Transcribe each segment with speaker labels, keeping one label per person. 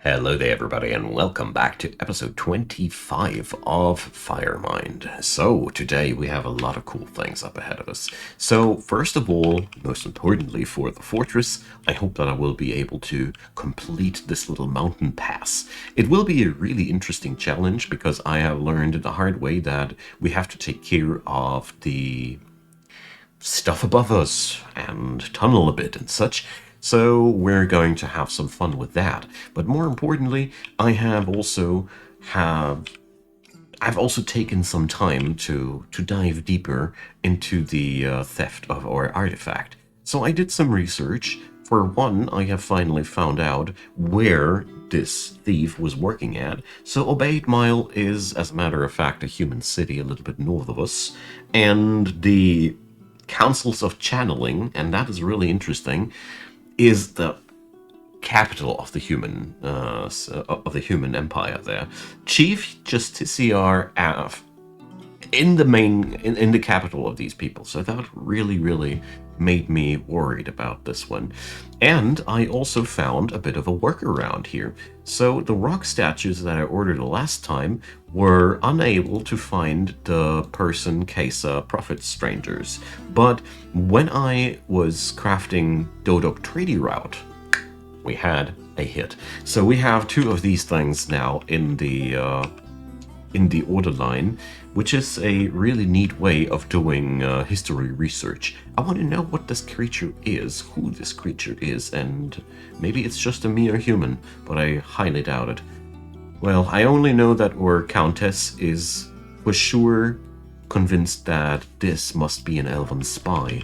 Speaker 1: Hello there everybody and welcome back to episode 25 of Firemind. So today we have a lot of cool things up ahead of us. So first of all, most importantly for the fortress, I hope that I will be able to complete this little mountain pass. It will be a really interesting challenge because I have learned the hard way that we have to take care of the stuff above us and tunnel a bit and such. So we're going to have some fun with that. But more importantly, have I've also taken some time to dive deeper into the theft of our artifact. So I did some research. For one, I have finally found out where this thief was working at. So Obeid Mile is, as a matter of fact, a human city a little bit north of us. And the Councils of Channeling, and that is really interesting, is the capital of the human empire there. Chief Justiciar Av in the capital of these people. So that really made me worried about this one. And I also found a bit of a workaround here. So the rock statues that I ordered last time were unable to find the person Kesa Prophet Strangers. But when I was crafting Dodok Treaty Route, we had a hit. So we have two of these things now in the order line, which is a really neat way of doing history research. I want to know what this creature is, who this creature is, and maybe it's just a mere human, but I highly doubt it. Well, I only know that our Countess is for sure convinced that this must be an elven spy.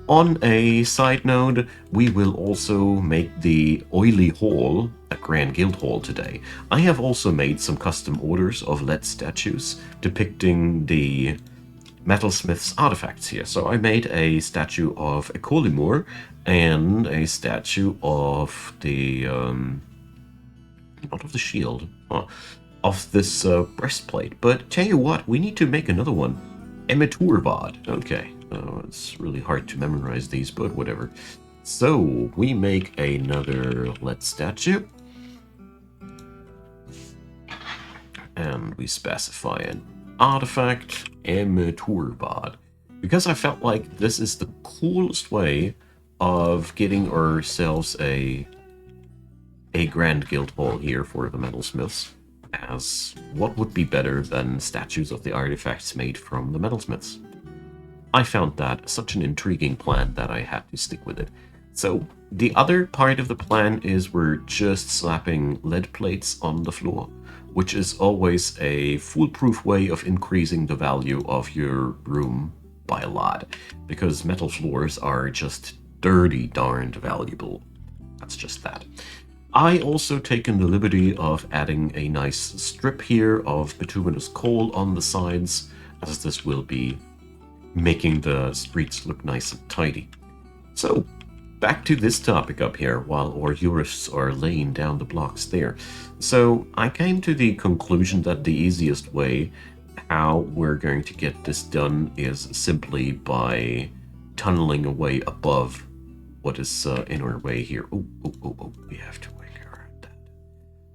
Speaker 1: On a side note, we will also make the Oily Hall a Grand Guild Hall today. I have also made some custom orders of lead statues depicting the metalsmith's artifacts here. So I made a statue of Ecolimur and a statue of the not of the shield, of this breastplate. But tell you what, we need to make another one. Emiturvad. Okay. It's really hard to memorize these, but whatever. So we make another lead statue. And we specify an artifact, Emiturvad. Because I felt like this is the coolest way of getting ourselves a Grand Guild Hall here for the metalsmiths. As what would be better than statues of the artifacts made from the metalsmiths? I found that such an intriguing plan that I had to stick with it. So the other part of the plan is we're just slapping lead plates on the floor, which is always a foolproof way of increasing the value of your room by a lot, because metal floors are just dirty darned valuable. That's just that. I also taken the liberty of adding a nice strip here of bituminous coal on the sides, as this will be making the streets look nice and tidy. So, back to this topic up here, while our Urists are laying down the blocks there. So, I came to the conclusion that the easiest way how we're going to get this done is simply by tunneling away above what is in our way here. Oh, we have to wait around that.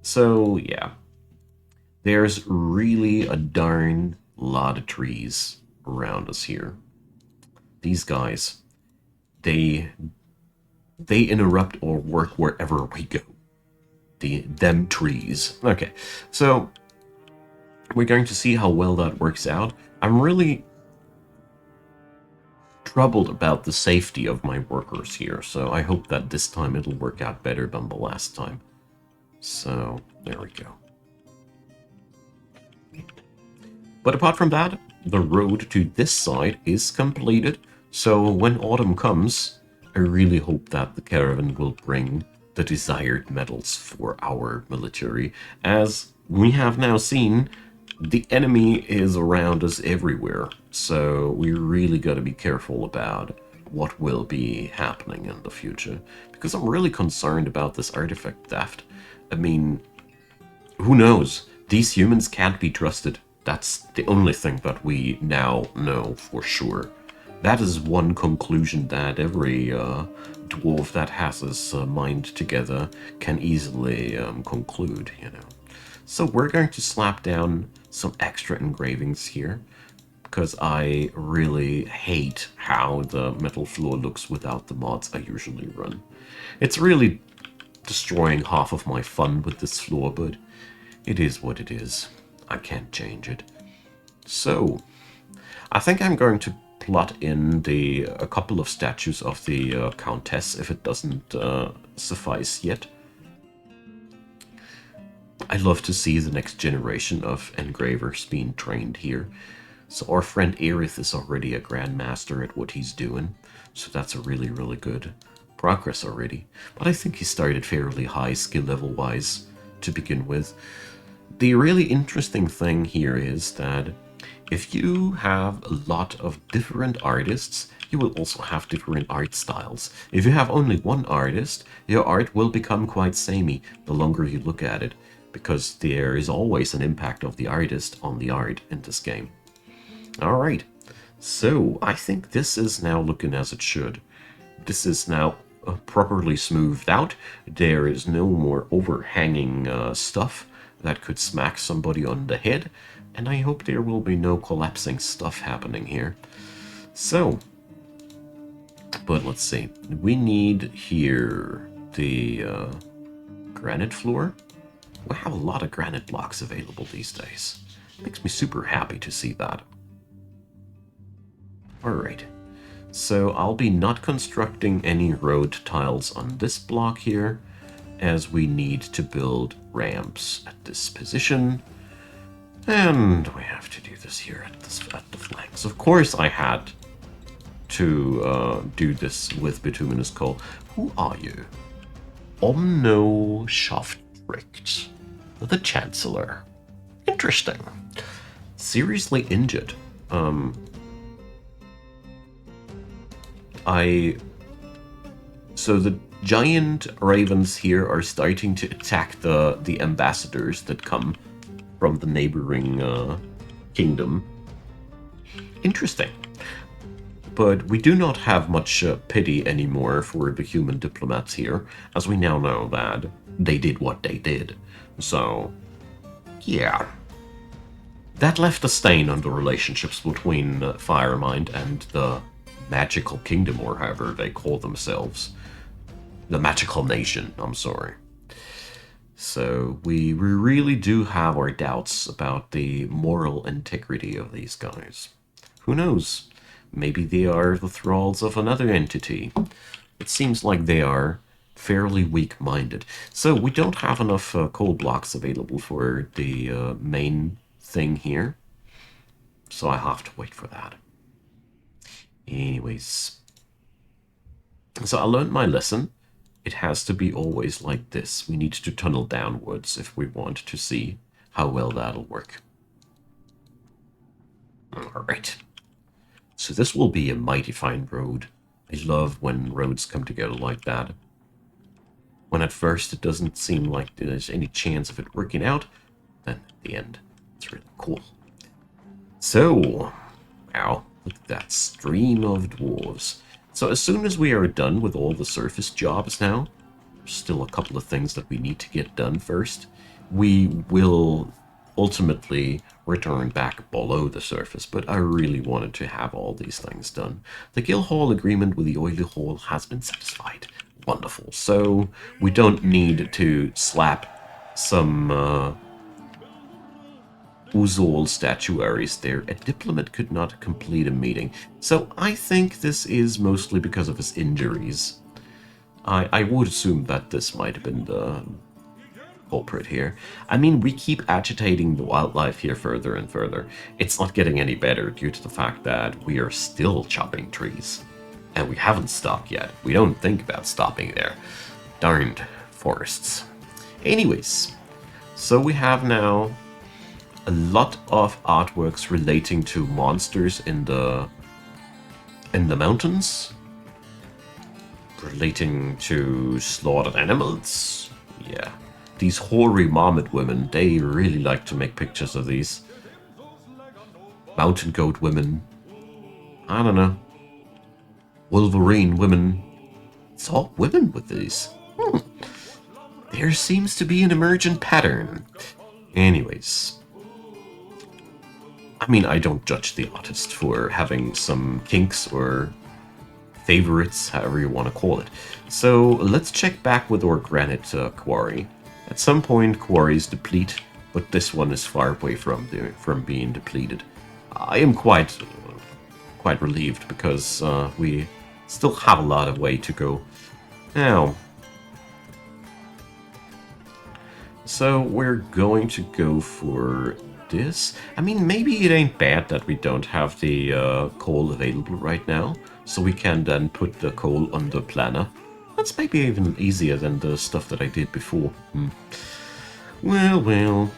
Speaker 1: So, yeah. There's really a darn lot of trees around us here. These guys, they interrupt our work wherever we go. Them trees. Okay, so we're going to see how well that works out. I'm really troubled about the safety of my workers here, so I hope that this time it'll work out better than the last time. So, there we go. But apart from that, the road to this side is completed, so when autumn comes, I really hope that the caravan will bring the desired metals for our military. As we have now seen, the enemy is around us everywhere, so we really got to be careful about what will be happening in the future, because I'm really concerned about this artifact theft. I mean, who knows? These humans can't be trusted. That's the only thing that we now know for sure. That is one conclusion that every dwarf that has his mind together can easily conclude, you know. So we're going to slap down some extra engravings here, because I really hate how the metal floor looks without the mods I usually run. It's really destroying half of my fun with this floor, but it is what it is. I can't change it. So, I think I'm going to plot in a couple of statues of the Countess if it doesn't suffice yet. I love to see the next generation of engravers being trained here. So our friend Urist is already a grandmaster at what he's doing, so that's a really, really good progress already. But I think he started fairly high skill level wise to begin with. The really interesting thing here is that if you have a lot of different artists, you will also have different art styles. If you have only one artist, your art will become quite samey the longer you look at it, because there is always an impact of the artist on the art in this game. Alright, so I think this is now looking as it should. This is now properly smoothed out. There is no more overhanging stuff that could smack somebody on the head, and I hope there will be no collapsing stuff happening here. So, but let's see. We need here the granite floor. We have a lot of granite blocks available these days. Makes me super happy to see that. Alright, so I'll be not constructing any road tiles on this block here, as we need to build ramps at this position. And we have to do this here at the flanks. Of course I had to do this with Bituminous Coal. Who are you? Omno Schaftricht, the Chancellor. Interesting. Seriously injured. So the giant ravens here are starting to attack the ambassadors that come from the neighboring kingdom. Interesting. But we do not have much pity anymore for the human diplomats here, as we now know that they did what they did. So, yeah. That left a stain on the relationships between Firemind and the Magical Kingdom, or however they call themselves. The Magical Nation, I'm sorry. So we really do have our doubts about the moral integrity of these guys. Who knows? Maybe they are the thralls of another entity. It seems like they are fairly weak-minded. So we don't have enough coal blocks available for the main thing here. So I have to wait for that. Anyways. So I learned my lesson. It has to be always like this. We need to tunnel downwards if we want to see how well that'll work. Alright. So this will be a mighty fine road. I love when roads come together like that. When at first it doesn't seem like there's any chance of it working out, then at the end, it's really cool. So, wow, look at that stream of dwarves. So as soon as we are done with all the surface jobs now, there's still a couple of things that we need to get done first, we will ultimately return back below the surface, but I really wanted to have all these things done. The Guildhall agreement with the Oily Hall has been satisfied. Wonderful. So we don't need to slap some Uzol statuaries there. A diplomat could not complete a meeting. So I think this is mostly because of his injuries. I would assume that this might have been the culprit here. I mean, we keep agitating the wildlife here further and further. It's not getting any better due to the fact that we are still chopping trees. And we haven't stopped yet. We don't think about stopping there. Darned forests. Anyways, so we have now a lot of artworks relating to monsters in the mountains, relating to slaughtered animals. Yeah, these hoary marmot women, they really like to make pictures of these. Mountain goat women. I don't know. Wolverine women. It's all women with these. There seems to be an emergent pattern. Anyways, I mean, I don't judge the artist for having some kinks or favorites, however you want to call it. So let's check back with our Granite Quarry. At some point, quarries deplete, but this one is far away from being depleted. I am quite relieved because we still have a lot of way to go. Now, so we're going to go for this. I mean, maybe it ain't bad that we don't have the coal available right now, so we can then put the coal on the planner. That's maybe even easier than the stuff that I did before. Well.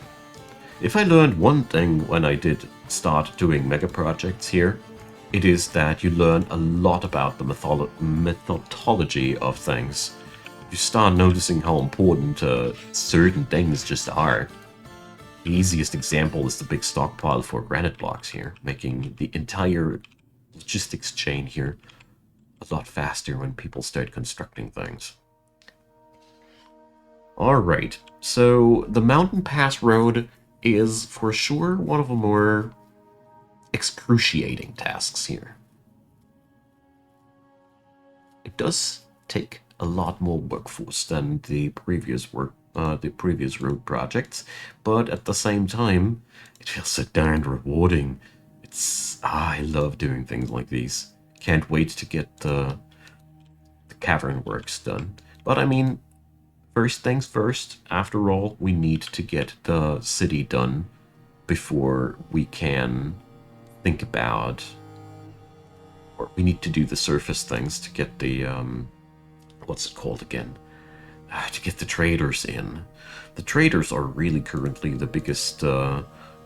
Speaker 1: If I learned one thing when I did start doing mega projects here, it is that you learn a lot about the methodology of things. You start noticing how important certain things just are. The easiest example is the big stockpile for granite blocks here, making the entire logistics chain here a lot faster when people start constructing things. Alright, so the Mountain Pass Road is for sure one of the more excruciating tasks here. It does take a lot more workforce than the previous road projects, but at the same time, it feels so darn rewarding. I love doing things like these. Can't wait to get the cavern works done. But I mean, first things first, after all, we need to get the city done before we can think about, or we need to do the surface things to get the, what's it called again? To get the traders in. The traders are really currently the biggest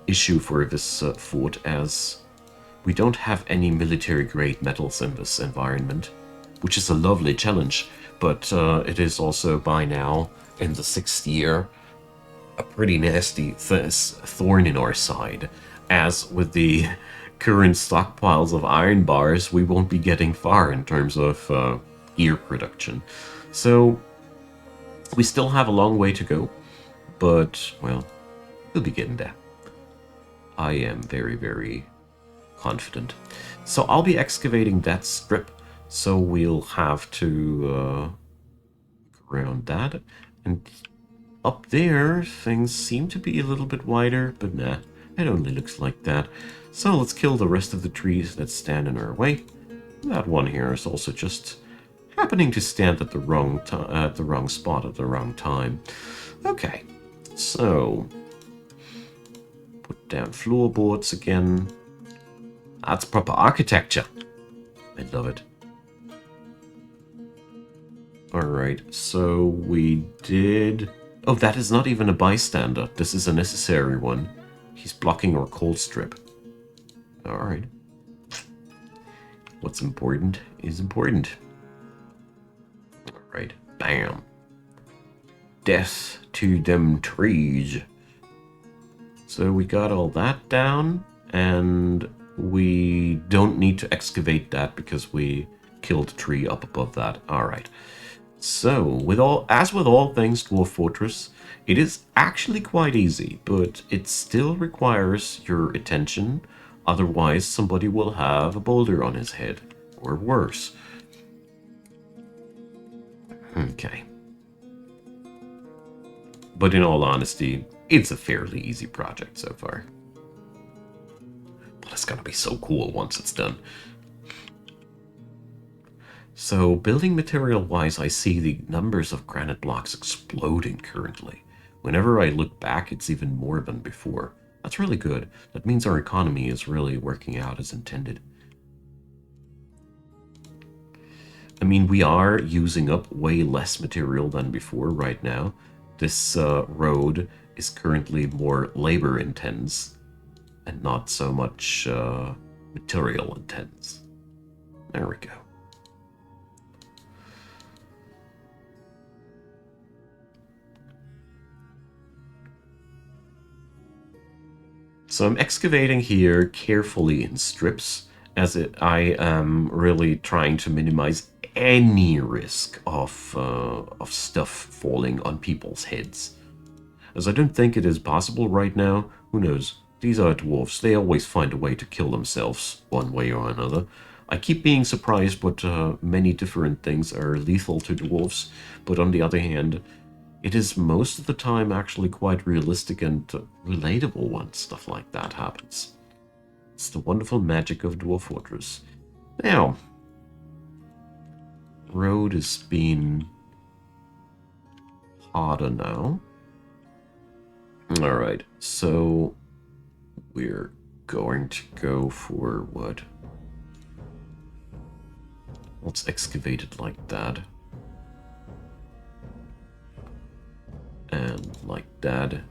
Speaker 1: issue for this fort, as we don't have any military-grade metals in this environment, which is a lovely challenge, but it is also by now, in the 6th year, a pretty nasty thorn in our side, as with the current stockpiles of iron bars, we won't be getting far in terms of gear production. So we still have a long way to go, but, well, we'll be getting there. I am very, very confident. So I'll be excavating that strip, so we'll have to look around that. And up there, things seem to be a little bit wider, but nah, it only looks like that. So let's kill the rest of the trees that stand in our way. That one here is also just happening to stand at the wrong spot at the wrong time. Okay, so put down floorboards again. That's proper architecture. I love it. Alright, so we did... Oh, that is not even a bystander. This is a necessary one. He's blocking our coal strip. Alright. What's important is important. Alright, bam. Death to them trees. So we got all that down, and we don't need to excavate that because we killed a tree up above that. Alright. So, as with all things Dwarf Fortress, it is actually quite easy, but it still requires your attention, otherwise somebody will have a boulder on his head, or worse. Okay. But in all honesty, it's a fairly easy project so far. But it's gonna be so cool once it's done. So, building material-wise, I see the numbers of granite blocks exploding currently. Whenever I look back, it's even more than before. That's really good. That means our economy is really working out as intended. I mean, we are using up way less material than before right now. This road is currently more labor-intense and not so much material-intense. There we go. So I'm excavating here carefully in strips, as I am really trying to minimize any risk of stuff falling on people's heads. As I don't think it is possible right now. Who knows? These are dwarfs. They always find a way to kill themselves, one way or another. I keep being surprised, but many different things are lethal to dwarfs. But on the other hand, it is most of the time actually quite realistic and relatable when stuff like that happens. It's the wonderful magic of Dwarf Fortress. Now, road is being harder now. Alright, so we're going to go for what? Let's excavate it like that. And like that.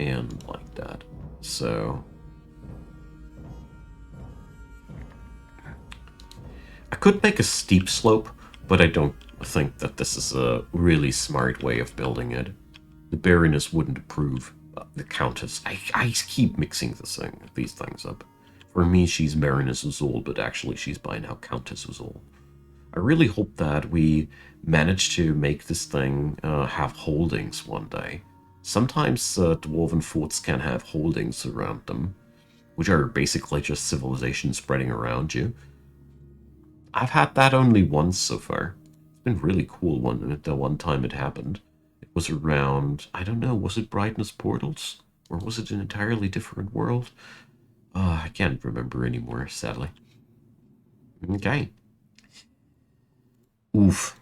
Speaker 1: And like that. So I could make a steep slope, but I don't think that this is a really smart way of building it. The Baroness wouldn't approve. The Countess. I keep mixing these things up. For me, she's Baroness Uzul, but actually she's by now Countess Uzul. I really hope that we manage to make this thing have holdings one day. Sometimes dwarven forts can have holdings around them, which are basically just civilization spreading around you. I've had that only once so far. It's been really cool the one time it happened. It was around, I don't know, was it Brightness Portals? Or was it an entirely different world? I can't remember anymore, sadly. Okay. Oof.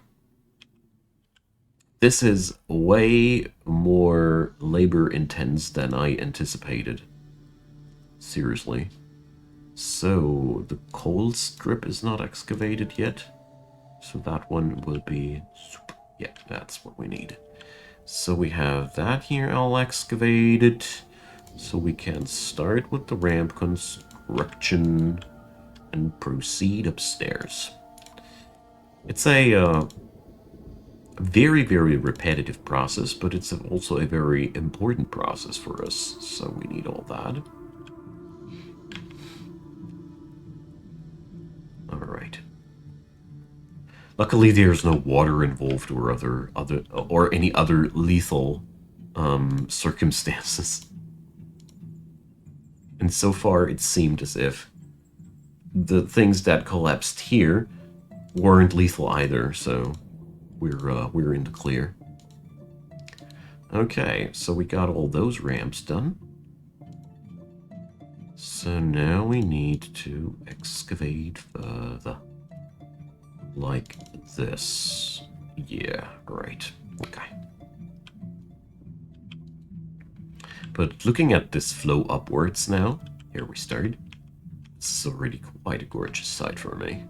Speaker 1: This is way more labor intense than I anticipated. Seriously. So, the coal strip is not excavated yet. So that one will be... Yeah, that's what we need. So we have that here all excavated. So we can start with the ramp construction and proceed upstairs. It's a very, very repetitive process, but it's also a very important process for us. So we need all that. Alright. Luckily, there's no water involved or any other lethal circumstances. And so far, it seemed as if the things that collapsed here weren't lethal either. So we're in the clear. Okay, so we got all those ramps done. So now we need to excavate further. Like this. Yeah, right. Okay. But looking at this flow upwards now, here we start. This is already quite a gorgeous sight for me.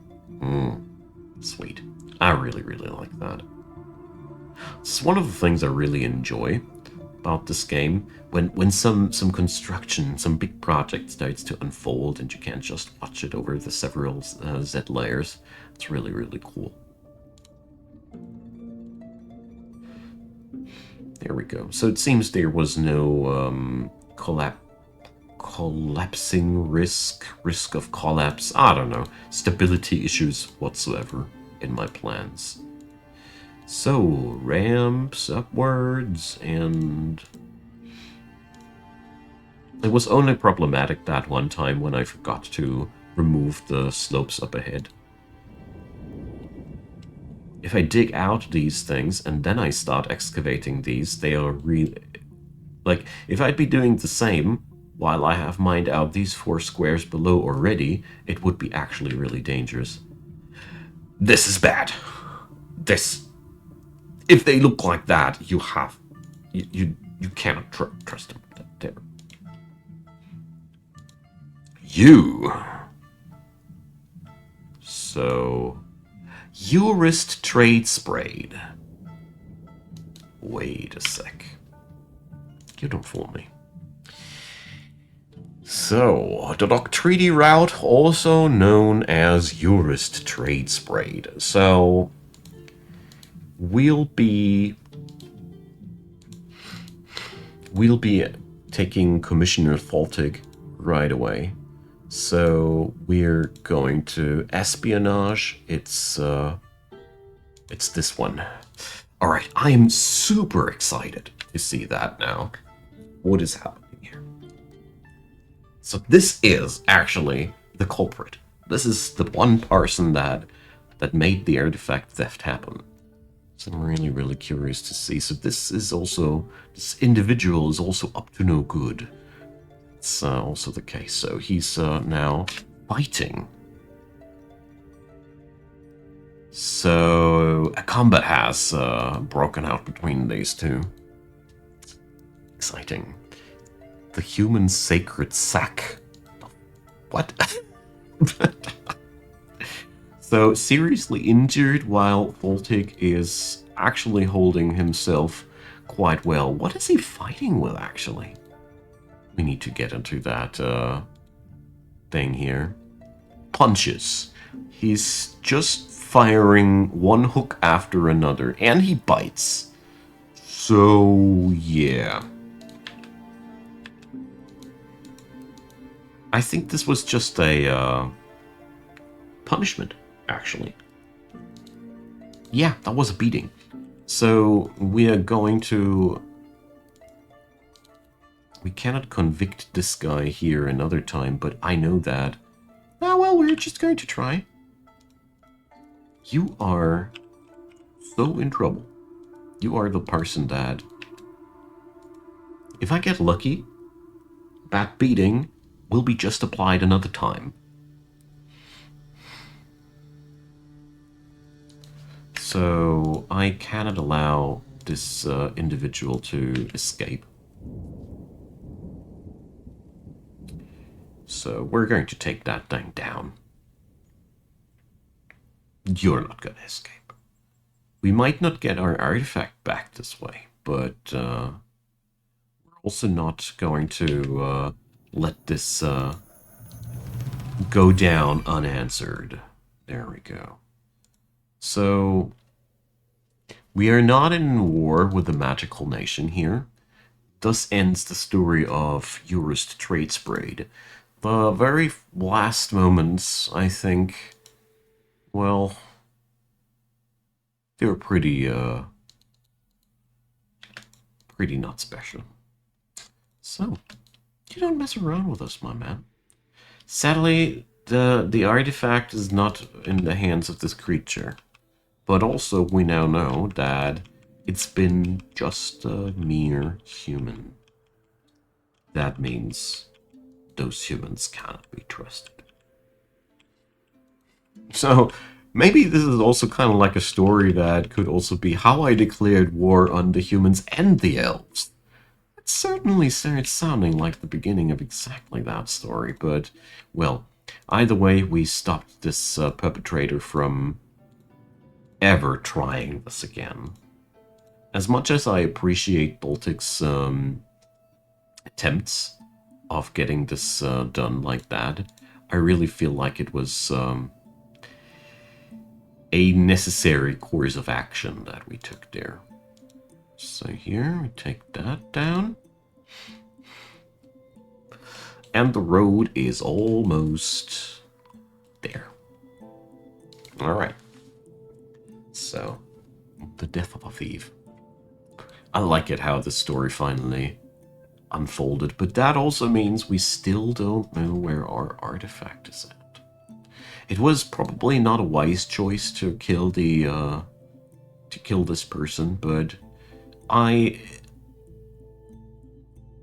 Speaker 1: Sweet. I really, really like that. It's one of the things I really enjoy about this game. When some construction, some big project starts to unfold and you can't just watch it over the several Z layers. It's really, really cool. There we go. So it seems there was no collapsing risk of collapse. I don't know. Stability issues whatsoever in my plans. So, ramps upwards, and it was only problematic that one time when I forgot to remove the slopes up ahead. If I dig out these things and then I start excavating these, they are really... Like, if I'd be doing the same while I have mined out these 4 squares below already, it would be actually really dangerous. This is bad. This... If they look like that, you cannot trust them. There. You. So, Urist trade sprayed. Wait a sec. You don't fool me. So, the Doctridi route, also known as Urist trade sprayed. So, we'll be taking Commissioner Thaltig right away. So we're going to espionage its It's this one. Alright, I am super excited to see that now. What is happening here? So this is actually the culprit. This is the one person that made the artifact theft happen. So I'm really, really curious to see. So this individual is also up to no good. It's also the case. So he's now fighting. So a combat has broken out between these two. Exciting. The human sacred sack. What? So seriously injured while Voltic is actually holding himself quite well. What is he fighting with, actually? We need to get into that thing here. Punches. He's just firing one hook after another, and he bites. So, yeah. I think this was just a punishment, actually. Yeah, that was a beating. So, we are going to... We cannot convict this guy here another time, but I know that. Ah, well, we're just going to try. You are so in trouble. You are the person that... If I get lucky, that beating will be just applied another time. So I cannot allow this individual to escape. So we're going to take that thing down. You're not going to escape. We might not get our artifact back this way, but we're also not going to let this go down unanswered. There we go. So we are not in war with the magical nation here. Thus ends the story of Urist Trade Sprayed. The very last moments, I think, well, they were pretty not special. So, you don't mess around with us, my man. Sadly, the artifact is not in the hands of this creature. But also, we now know that it's been just a mere human. That means those humans cannot be trusted. So, maybe this is also kind of like a story that could also be how I declared war on the humans and the elves. It certainly starts sounding like the beginning of exactly that story, but, well, either way, we stopped this perpetrator from ever trying this again. As much as I appreciate Baltic's attempts of getting this done like that, I really feel like it was a necessary course of action that we took there. So here, we take that down. And the road is almost there. Alright. So, the death of a thief. I like it how the story finally unfolded, but that also means we still don't know where our artifact is at. It was probably not a wise choice to kill this person, but I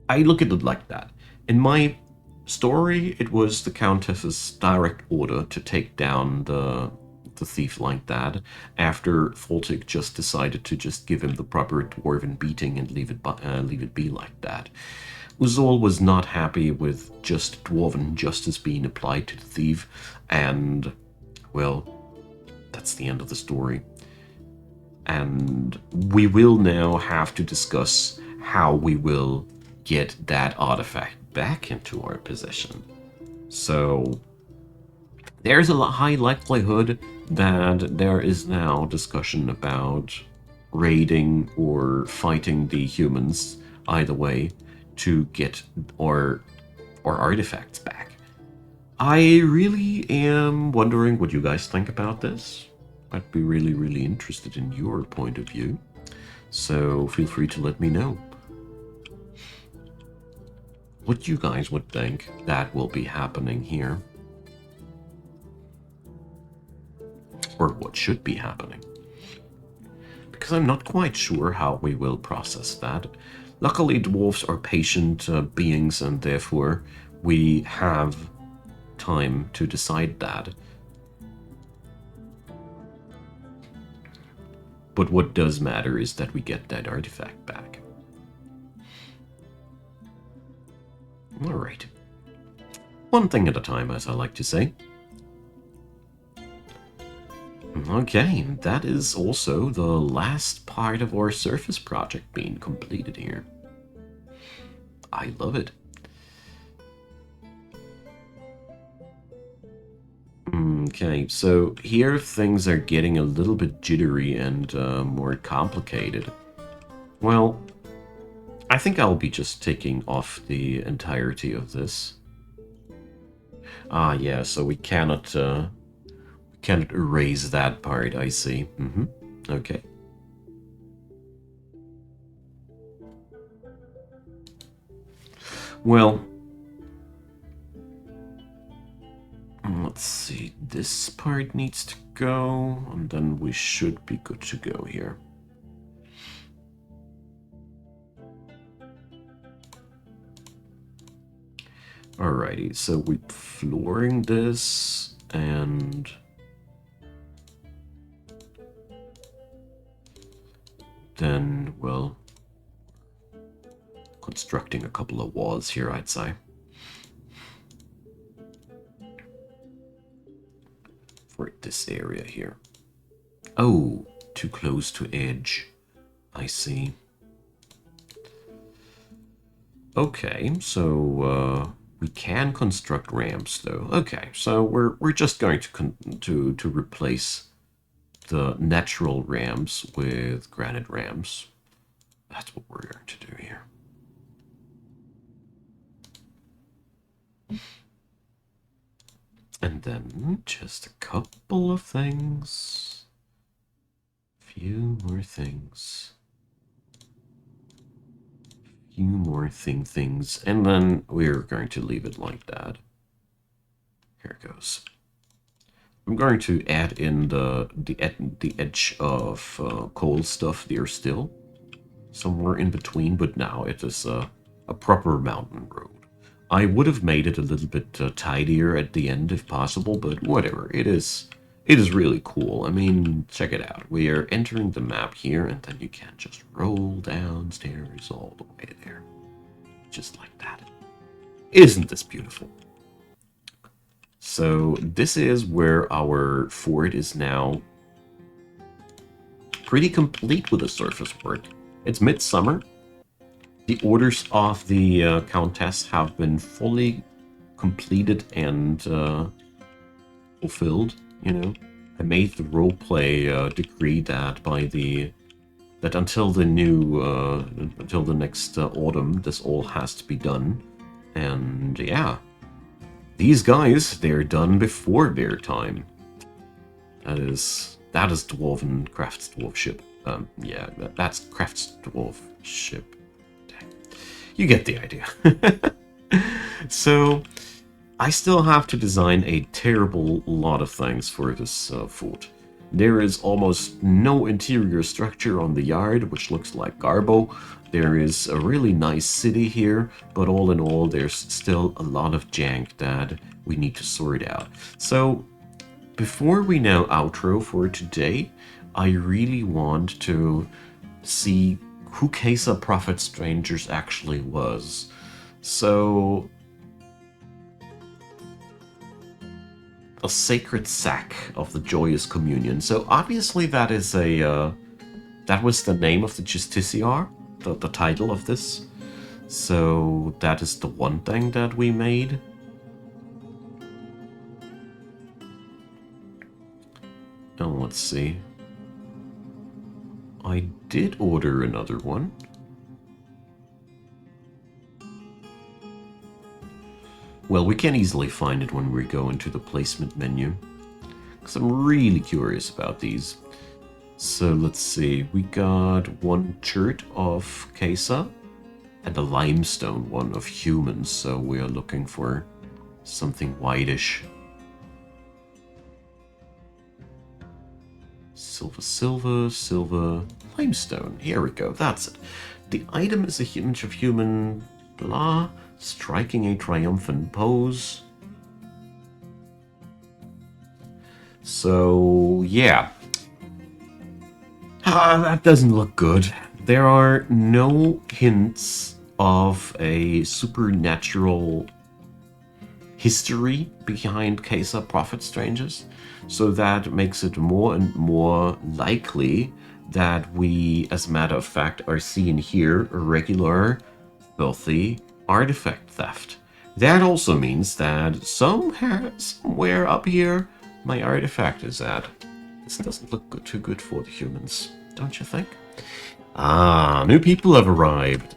Speaker 1: look at it like that. In my story, it was the Countess's direct order to take down the thief like that, after Voltic just decided to just give him the proper dwarven beating and leave it be like that. Uzol was not happy with just dwarven justice being applied to the thief, and, well, that's the end of the story. And we will now have to discuss how we will get that artifact back into our possession. So there's a high likelihood that there is now discussion about raiding or fighting the humans, either way, to get our artifacts back. I really am wondering what you guys think about this. I'd be really, really interested in your point of view. So feel free to let me know what you guys would think that will be happening here. Or what should be happening. Because I'm not quite sure how we will process that. Luckily, dwarves are patient beings, and therefore we have time to decide that. But what does matter is that we get that artifact back. Alright. One thing at a time, as I like to say. Okay, that is also the last part of our surface project being completed here. I love it. Okay, so here things are getting a little bit jittery and more complicated. Well, I think I'll be just taking off the entirety of this. Ah, yeah, so we cannot erase that part, I see. Okay. Well, let's see, this part needs to go, and then we should be good to go here. Alrighty, so we're flooring this, and then, well, constructing a couple of walls here, I'd say. For this area here. Oh, too close to edge. I see. Okay, so we can construct ramps, though. Okay, so we're just going to replace the natural ramps with granite ramps. That's what we're going to do here. And then just a couple of things. Few more things. Few more things. And then we're going to leave it like that. Here it goes. I'm going to add in the edge of coal stuff there still. Somewhere in between, but now it is a proper mountain road. I would have made it a little bit tidier at the end if possible, but whatever. It is really cool. I mean, check it out. We are entering the map here, and then you can just roll downstairs all the way there. Just like that. Isn't this beautiful? So this is where our fort is now pretty complete with the surface work. It's midsummer. The orders of the Countess have been fully completed and fulfilled, you know. I made the roleplay decree that that until the next autumn, this all has to be done. And yeah, these guys, they're done before their time. That is Dwarven Crafts Dwarf ship. Yeah, that's Crafts Dwarf ship. You get the idea. So, I still have to design a terrible lot of things for this fort. There is almost no interior structure on the yard, which looks like Garbo. There is a really nice city here, but all in all, there's still a lot of jank that we need to sort out. So, before we now outro for today, I really want to see who Kesa Prophet Strangers actually was. So, a sacred sack of the joyous communion. So obviously that is that was the name of the Justiciar, the title of this. So that is the one thing that we made. Now let's see. I did order another one. Well, we can easily find it when we go into the placement menu. because I'm really curious about these. So let's see, we got one chert of Kesa and a limestone one of humans, so we are looking for something whitish. Silver, silver, silver, limestone. Here we go, that's it. The item is a image of human, blah, striking a triumphant pose. So, yeah. That doesn't look good. There are no hints of a supernatural history behind Kesa Prophet Strangers, so that makes it more and more likely that we, as a matter of fact, are seeing here a regular filthy artifact theft. That also means that somewhere up here, my artifact is at. This doesn't look too good for the humans, don't you think? Ah, new people have arrived.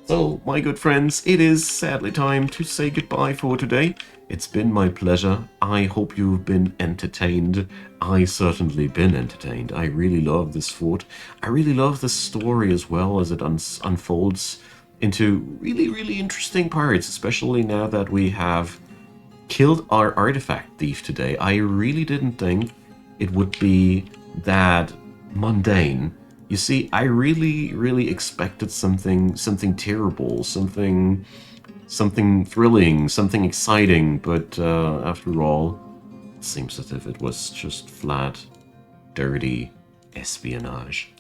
Speaker 1: So, my good friends, it is sadly time to say goodbye for today. It's been my pleasure. I hope you've been entertained. I certainly been entertained. I really love this fort. I really love the story as well as it unfolds into really, really interesting parts, especially now that we have killed our artifact thief today. I really didn't think it would be that mundane. You see, I really, really expected something terrible, something thrilling, something exciting, but after all, it seems as if it was just flat, dirty espionage.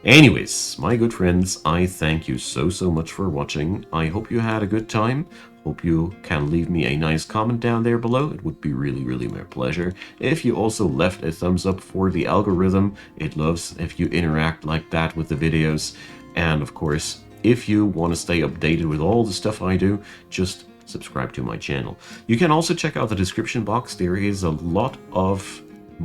Speaker 1: Anyways, my good friends, I thank you so much for watching. I hope you had a good time. Hope you can leave me a nice comment down there below. It would be really, really my pleasure. If you also left a thumbs up for the algorithm, it loves if you interact like that with the videos. And of course, if you want to stay updated with all the stuff I do, just subscribe to my channel. You can also check out the description box. There is a lot of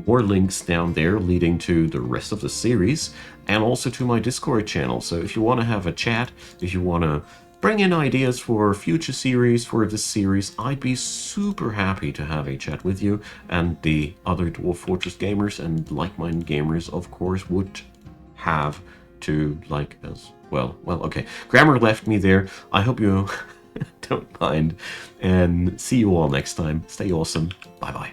Speaker 1: more links down there leading to the rest of the series and also to my Discord channel. So if you want to have a chat, if you want to bring in ideas for future series, for this series, I'd be super happy to have a chat with you, and the other Dwarf Fortress gamers and like-minded gamers, of course, would have to like as well. Well, okay, grammar left me there. I hope you don't mind, and see you all next time. Stay awesome. Bye-bye.